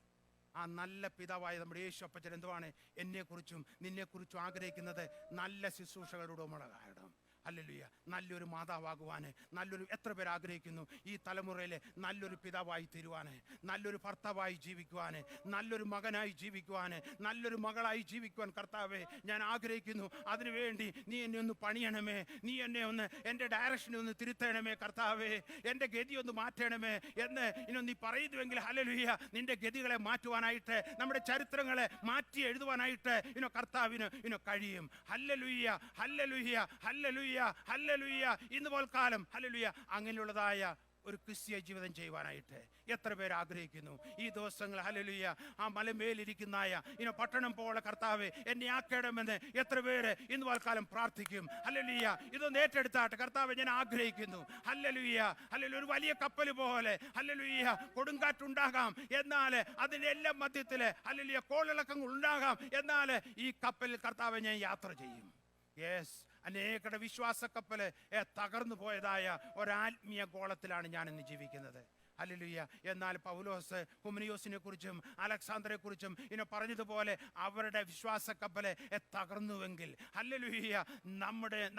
ആ നല്ല പിതാവായ നമ്മുടെ യേശു അപ്പച്ചൻ എന്തുവാണ് എന്നെക്കുറിച്ചും നിന്നെക്കുറിച്ചും ആഗ്രഹിക്കുന്നത് നല്ല ശുശ്രൂഷകരുടെ ഉടമകളാകണം. ഹല്ലേലൂയ നല്ലൊരു മാതാവാകുവാന് നല്ലൊരു എത്ര പേർ ആഗ്രഹിക്കുന്നു ഈ തലമുറയിലെ നല്ലൊരു പിതാവായി തീരുവാന്, നല്ലൊരു ഭർത്താവായി ജീവിക്കുവാന്, നല്ലൊരു മകനായി ജീവിക്കുവാന്, നല്ലൊരു മകളായി ജീവിക്കുവാൻ കർത്താവേ ഞാൻ ആഗ്രഹിക്കുന്നു. അതിനുവേണ്ടി നീ എന്നെ ഒന്ന് പണിയണമേ, നീ എന്നെ ഒന്ന് എൻ്റെ ഡയറക്ഷനെ ഒന്ന് തിരുത്തണമേ കർത്താവേ, എൻ്റെ ഗതി ഒന്ന് മാറ്റണമേ എന്ന് നീ പറയുന്നുവെങ്കിൽ ഹല്ലേലൂയ നിന്റെ ഗതികളെ മാറ്റുവാനായിട്ട്, നമ്മുടെ ചരിത്രങ്ങളെ മാറ്റി എഴുതുവാനായിട്ട് കർത്താവിന് കഴിയും. ഹല്ലേലൂയ ഹല്ലേലൂയ ഹല്ലേലൂയ ഹല്ലേലൂയ ഇന്ന് പോൽക്കാലം ഹല്ലേലൂയ അങ്ങനെയുള്ളതായ ഒരു ക്രിസ്തീയ ജീവിതം ചെയ്യുവാനായിട്ട് എത്ര പേർ ആഗ്രഹിക്കുന്നു ഈ ദിവസങ്ങൾ? ഹല്ലേലൂയ ആ മലമേലിരിക്കുന്നതായ പട്ടണം പോലെ കർത്താവേ എന്നെ ആക്കണമെന്ന് എത്ര പേര് ഇന്ന് പോൽക്കാലം പ്രാർത്ഥിക്കും? ഹല്ലേലൂയ ഇതൊന്ന് ഏറ്റെടുത്താട്ടെ. കർത്താവേ ഞാൻ ആഗ്രഹിക്കുന്നു. ഹല്ലേലൂയ ഹല്ലേലൂയ ഒരു വലിയ കപ്പൽ പോലെ ഹല്ലേലൂയ കൊടുങ്കാറ്റുണ്ടാകാം, എന്നാൽ അതിൻ്റെ എല്ലാം മധ്യത്തിൽ ഹല്ലേലൂയ കോളിളക്കങ്ങൾ ഉണ്ടാകാം, എന്നാൽ ഈ കപ്പലിൽ കർത്താവേ ഞാൻ യാത്ര ചെയ്യും. യെസ് അനേകരുടെ വിശ്വാസ കപ്പല് തകർന്നു പോയതായ ഒരാത്മീയ ഗോളത്തിലാണ് ഞാൻ ഇന്ന് ജീവിക്കുന്നത്. ഹല്ലേലൂയ എന്നാൽ പൗലോസ് ഹുമനിയോസിനെ കുറിച്ചും അലക്സാണ്ടറെ കുറിച്ചും പറഞ്ഞതുപോലെ അവരുടെ വിശ്വാസ കപ്പല് തകർന്നുവെങ്കിൽ ഹല്ലേലൂയ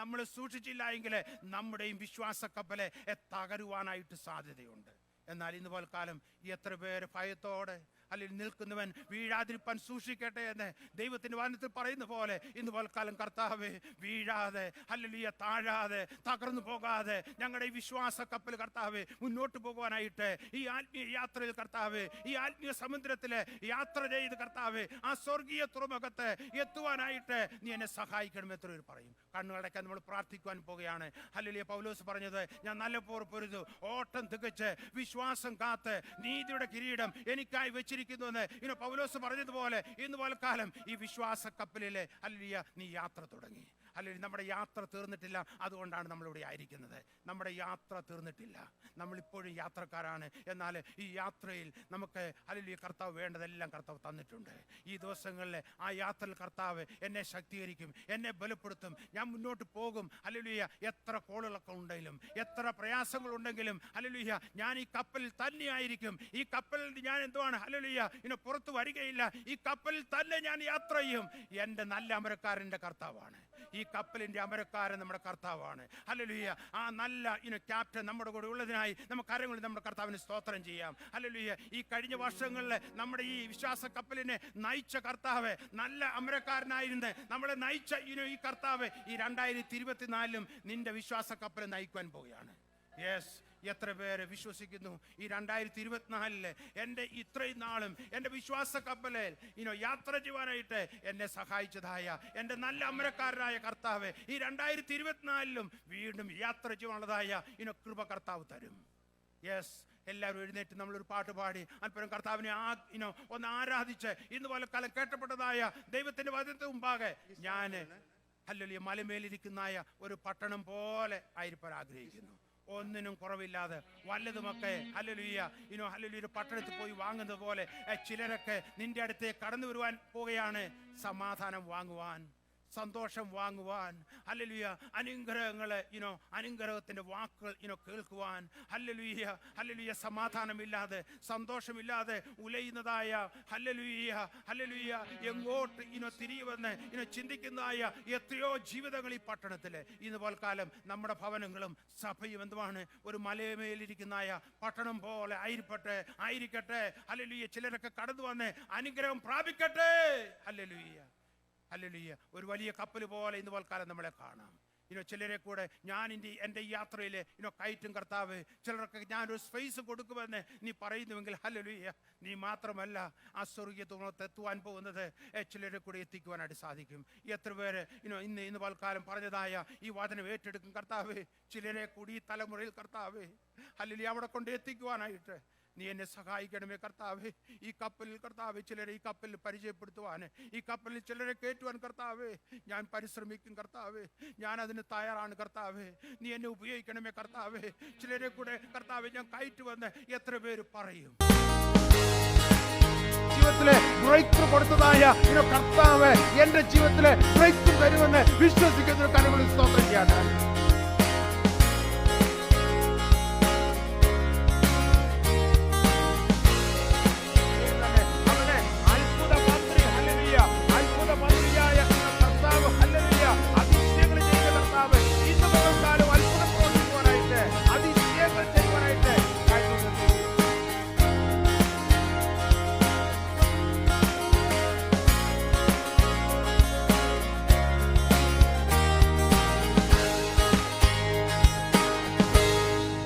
നമ്മൾ സൂക്ഷിച്ചില്ല എങ്കിൽ നമ്മുടെയും വിശ്വാസ കപ്പല് തകരുവാനായിട്ട് സാധ്യതയുണ്ട്. എന്നാൽ ഇന്ന് പോൽക്കാലം എത്ര പേര് ഭയത്തോടെ അല്ലെങ്കിൽ നിൽക്കുന്നവൻ വീഴാതിരിപ്പാൻ സൂക്ഷിക്കട്ടെ എന്ന് ദൈവത്തിന്റെ വചനത്തിൽ പറയുന്ന പോലെ ഇന്ന് പോൽക്കാലം കർത്താവേ വീഴാതെ ഹല്ലേലൂയ താഴാതെ തകർന്നു പോകാതെ ഞങ്ങളുടെ ഈ വിശ്വാസ കപ്പൽ കർത്താവേ മുന്നോട്ട് പോകുവാനായിട്ട് ഈ ആത്മീയ യാത്രയിൽ കർത്താവേ ഈ ആത്മീയ സമുദ്രത്തിലെ യാത്ര ചെയ്ത് കർത്താവേ ആ സ്വർഗീയ തുറമുഖത്ത് എത്തുവാനായിട്ട് നീ എന്നെ സഹായിക്കണം എത്ര പേര് പറയും? കണ്ണുകളടയ്ക്കാൻ നമ്മൾ പ്രാർത്ഥിക്കുവാൻ പോകുകയാണ്. ഹല്ലേലൂയ പൗലോസ് പറഞ്ഞത് ഞാൻ നല്ല പോർ പൊരുതു ഓട്ടം തികച്ച് വിശ്വാസം കാത്ത് നീതിയുടെ കിരീടം എനിക്കായി വെച്ചിരിക്കുന്നു എന്ന് പൗലോസ് പറഞ്ഞതുപോലെ ഇന്ന് പോൽക്കാലം ഈ വിശ്വാസ കപ്പലിലെ ഹല്ലേലൂയ നീ യാത്ര തുടങ്ങി. അല്ലെങ്കിൽ നമ്മുടെ യാത്ര തീർന്നിട്ടില്ല, അതുകൊണ്ടാണ് നമ്മളിവിടെ ആയിരിക്കുന്നത്. നമ്മുടെ യാത്ര തീർന്നിട്ടില്ല, നമ്മളിപ്പോഴും യാത്രക്കാരാണ്. എന്നാൽ ഈ യാത്രയിൽ നമുക്ക് ഹല്ലേലൂയ കർത്താവ് വേണ്ടതെല്ലാം കർത്താവ് തന്നിട്ടുണ്ട്. ഈ ദിവസങ്ങളിൽ ആ യാത്രയിൽ കർത്താവ് എന്നെ ശക്തീകരിക്കും, എന്നെ ബലപ്പെടുത്തും, ഞാൻ മുന്നോട്ട് പോകും. ഹല്ലേലൂയ എത്ര കോളുകളൊക്കെ ഉണ്ടെങ്കിലും എത്ര പ്രയാസങ്ങളുണ്ടെങ്കിലും ഹല്ലേലൂയ ഞാൻ ഈ കപ്പലിൽ തന്നെയായിരിക്കും. ഈ കപ്പലിൽ ഞാൻ എന്തുവാണ് ഹല്ലേലൂയ പുറത്തു വരികയില്ല. ഈ കപ്പലിൽ തന്നെ ഞാൻ യാത്ര ചെയ്യും. എൻ്റെ നല്ല അമരക്കാരൻ്റെ കർത്താവാണ്. ഈ കപ്പലിന്റെ അമരക്കാരൻ നമ്മുടെ കർത്താവാണ്. ഹല്ലേലൂയ ആ നല്ല ക്യാപ്റ്റൻ നമ്മുടെ കൂടെ ഉള്ളതിനായി നമുക്ക് കരങ്ങളിൽ നമ്മുടെ കർത്താവിന് സ്തോത്രം ചെയ്യാം. ഹല്ലേലൂയ ഈ കഴിഞ്ഞ വർഷങ്ങളിൽ നമ്മുടെ ഈ വിശ്വാസ കപ്പലിനെ നയിച്ച കർത്താവ് നല്ല അമരക്കാരനായിരുന്നു നമ്മളെ നയിച്ച ഈ കർത്താവ് ഈ 2024 നിന്റെ വിശ്വാസ കപ്പൽ നയിക്കുവാൻ പോവുകയാണ്. യെസ് എത്ര പേര് വിശ്വസിക്കുന്നു ഈ 2024 എൻ്റെ ഇത്രയും നാളും എൻ്റെ വിശ്വാസ കപ്പലിൽ യാത്ര ചെയ്യുവാനായിട്ട് എന്നെ സഹായിച്ചതായ എൻ്റെ നല്ല അമരക്കാരനായ കർത്താവ് ഈ 2024 വീണ്ടും യാത്ര ചെയ്യുവാനുള്ളതായ കൃപ കർത്താവ് തരും. യെസ് എല്ലാവരും എഴുന്നേറ്റ് നമ്മളൊരു പാട്ട് പാടി അല്പം കർത്താവിനെ ഒന്ന് ആരാധിച്ച് ഇന്ന് പോലെ കാലം കേട്ടപ്പെട്ടതായ ദൈവത്തിന്റെ വചനത്തിന് മുമ്പാകെ ഞാൻ ഹല്ലേലൂയ മലമേലിരിക്കുന്നതായ ഒരു പട്ടണം പോലെ ആയിരിക്കാൻ ആഗ്രഹിക്കുന്നു. ഒന്നിനും കുറവില്ലാതെ വല്ലതുമൊക്കെ ഹല്ലേലൂയ ഹല്ലേലൂയ പട്ടണത്തിൽ പോയി വാങ്ങുന്നത് പോലെ ചിലരൊക്കെ നിന്റെ അടുത്തേക്ക് കടന്നു വരുവാൻ പോവുകയാണ്. സമാധാനം വാങ്ങുവാൻ, സന്തോഷം വാങ്ങുവാൻ, ഹല്ലേലൂയ, അനുഗ്രഹങ്ങളെ അനുഗ്രഹത്തിന്റെ വാക്കുകൾ കേൾക്കുവാൻ, ഹല്ലേലൂയ, ഹല്ലേലൂയ, സമാധാനമില്ലാതെ സന്തോഷമില്ലാതെ ഉലയുന്നതായ, ഹല്ലേലൂയ, ഹല്ലേലൂയ, എങ്ങോട്ട് തിരിയുമെന്ന് ചിന്തിക്കുന്നതായ എത്രയോ ജീവിതങ്ങൾ ഈ പട്ടണത്തില് ഇന്ന് പോൽക്കാലം നമ്മുടെ ഭവനങ്ങളും സഭയും എന്തുമാണ് ഒരു മലയമേലിരിക്കുന്നതായ പട്ടണം പോലെ ആയിരിക്കട്ടെ. ഹല്ലേലൂയ, ചിലരൊക്കെ കടന്നു വന്ന് അനുഗ്രഹം പ്രാപിക്കട്ടെ. ഹല്ലേലൂയ, ഹല്ലേലൂയ, ഒരു വലിയ കപ്പൽ പോലെ ഇന്ന് പോൽക്കാലം നമ്മളെ കാണാം. ചിലരെ കൂടെ ഞാൻ എൻ്റെ യാത്രയിൽ കയറ്റും കർത്താവ്. ചിലർക്ക് ഞാനൊരു സ്പേസ് കൊടുക്കുമെന്ന് നീ പറയുന്നുവെങ്കിൽ, ഹല്ലേലൂയ, നീ മാത്രമല്ല ആ സ്വർഗീയ എത്തുവാൻ പോകുന്നത് ചിലരെ കൂടെ എത്തിക്കുവാനായിട്ട് സാധിക്കും. എത്ര പേര് ഇന്ന് പൽക്കാലം പറഞ്ഞതായ ഈ വചനം ഏറ്റെടുക്കും കർത്താവ്. ചിലരെ കൂടി ഈ തലമുറയിൽ കർത്താവ്, ഹല്ലേലൂയ, അവിടെ കൊണ്ട് എത്തിക്കുവാനായിട്ട് നീ എന്നെ സഹായിക്കണമേ കർത്താവ്. ഈ കപ്പലിൽ കർത്താവ് ചിലരെ ഈ കപ്പലിൽ പരിചയപ്പെടുത്തുവാൻ, ഈ കപ്പലിൽ ചിലരെ കയറ്റുവാൻ കർത്താവ് ഞാൻ പരിശ്രമിക്കും കർത്താവ്. ഞാൻ അതിന് തയ്യാറാണ് കർത്താവ്. നീ എന്നെ ഉപയോഗിക്കണമേ കർത്താവ്. ചിലരെ കൂടെ കർത്താവ് ഞാൻ കയറ്റുവന്ന് എത്ര പേര് പറയും. ജീവിതത്തിലെ ബ്രേക്ക് കൊടുത്തതായ കർത്താവ് എന്റെ ജീവിതത്തിലെ ബ്രേക്ക് തരുമെന്ന് വിശ്വസിക്കുന്ന കരങ്ങളിൽ സ്തോത്രം ചെയ്യട്ടെ.